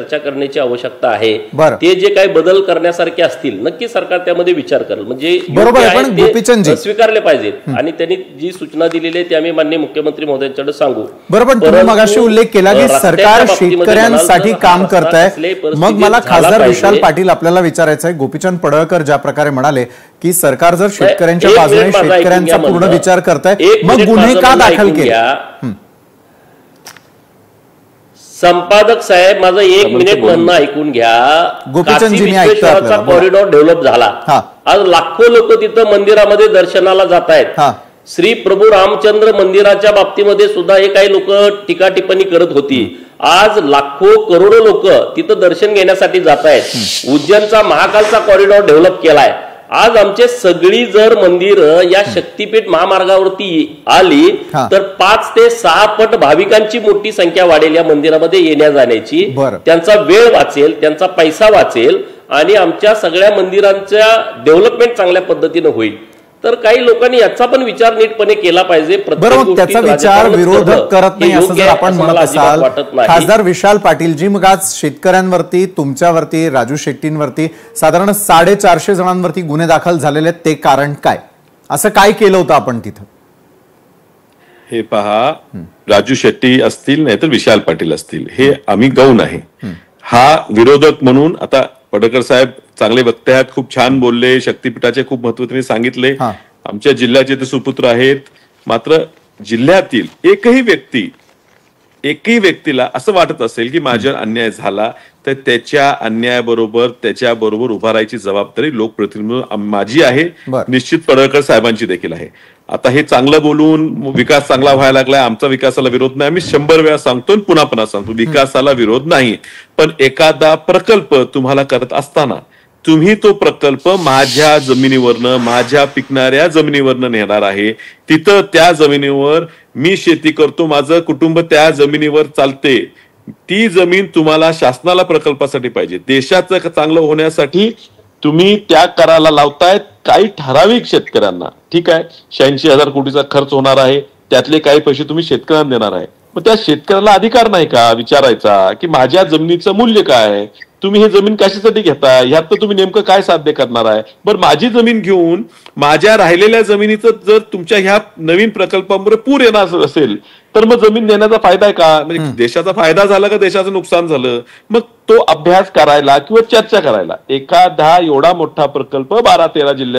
चर्चा करण्याची आवश्यकता आहे। बरं. ते जे काही बदल करण्यासारखे असतील नक्की सरकार त्यामध्ये विचार करेल, म्हणजे बरोबर आहे, पण गोपीचंदजी स्वीकारले पाहिजेत आणि त्यांनी जी सूचना दिलेली आहे ते आम्ही माननीय मुख्यमंत्री महोदयांकडे सांगू। बरोबर, तुम्ही मगाशी उल्लेख केला की सरकार शेतकऱ्यांसाठी काम करतंय, मग मला खासदार विशाल पाटील आपल्याला विचारायचं आहे, गोपीचंद पडळकर ज्या प्रकारे म्हणाले की सरकार जर शेतकऱ्यांच्या बाजूने शेतकऱ्यांचा पूर्ण विचार करतंय, मग गुन्हे का दाखल केले? संपादक साहेब माझं एक मिनिट म्हणणं ऐकून घ्या। गोपीचंदजी मी ऐकतो आपल्याला, कॉरिडॉर डेव्हलप झाला, आज लाखो लोक तिथं मंदिरामध्ये दर्शनाला जात आहेत। श्री प्रभू रामचंद्र मंदिराच्या बाबतीमध्ये सुद्धा हे काही लोक टीका टिप्पणी करत होती, आज लाखो करोडो लोक तिथं दर्शन घेण्यासाठी जात आहेत। उज्जैनचा महाकालचा कॉरिडॉर डेव्हलप केलाय, आज आमचे सगळी जर मंदिर या शक्तीपीठ महामार्गावरती आली तर 5 ते 6 पट भाविकांची मोठी संख्या वाढेल या मंदिरामध्ये येण्या जाण्याची। त्यांचा वेळ वाचेल, त्यांचा पैसा वाचेल आणि आमच्या सगळ्या मंदिरांच्या डेव्हलपमेंट चांगल्या पद्धतीने होईल। तर काही लोकांनी याचा पण विचार नीटपणे केला पाहिजे। बरोबर, त्याचा विचार विरोधक करत नाही असं जर आपण म्हणत असाल, खासदार विशाल पाटीलजी, मग आज शेतकऱ्यांवरती, तुमच्यावरती, राजू शेट्टींवरती साधारण 450 जणांवरती गुन्हे दाखल झालेले आहेत, ते कारण काय? असं काय केलं होतं आपण तिथं? हे पहा, राजू शेट्टी असतील नाहीतर विशाल पाटील असतील, हे आम्ही गौण आहे। हा विरोधक म्हणून आता पडळकर साहेब चांगले वक्ते आहेत, खूप छान बोलले, शक्तीपीठाचे खूप महत्व त्यांनी सांगितले, आमच्या जिल्ह्याचे ते सुपुत्र आहेत। मात्र जिल्ह्यातील एकही व्यक्तीला असं वाटत असेल की माझ्यावर अन्याय झाला तर त्याच्या त्याच्याबरोबर उभा राहायची जबाबदारी लोकप्रतिनिधी माझी आहे, निश्चित पडळकर साहेबांची देखील आहे। आता हे चांगलं बोलून विकास चांगला व्हायला लागलाय, आमचा विकासाला विरोध नाही, आम्ही 100 वेळा सांगतो, पुन्हा सांगतो, विकासाला विरोध नाही, पण एखादा प्रकल्प तुम्हाला करत असताना तुम्ही तो प्रकल्प माझ्या जमिनीवरनं, माझ्या पिकणाऱ्या जमिनीवरनं नेणार आहे, तिथं त्या जमिनीवर मी शेती करतो, माझं कुटुंब त्या जमिनीवर चालते, ती जमीन तुम्हाला शासनाला प्रकल्पासाठी पाहिजे, देशाचं चांगलं होण्यासाठी तुम्ही त्या कराला लावतायत काही ठराविक शेतकऱ्यांना। ठीक आहे, 86,000 कोटीचा खर्च होणार आहे, त्यातले काही पैसे तुम्ही शेतकऱ्यांना देणार आहे, मग त्या शेतकऱ्याला अधिकार नाही का विचारायचा की माझ्या जमिनीचं मूल्य काय, तुम्ही हे जमीन कशासाठी घेताय, ह्यात तर तुम्ही नेमकं काय साध्य करणार आहे? बरं, माझी जमीन घेऊन माझ्या राहिलेल्या जमिनीचं जर तुमच्या ह्या नवीन प्रकल्पामुळे पूर येणार असेल तर मग जमीन देण्याचा फायदा आहे का? म्हणजे देशाचा फायदा झाला का देशाचं नुकसान झालं? मग तो अभ्यास करायला किंवा चर्चा करायला एखादा एवढा मोठा प्रकल्प 12-13 जिल्ह्यात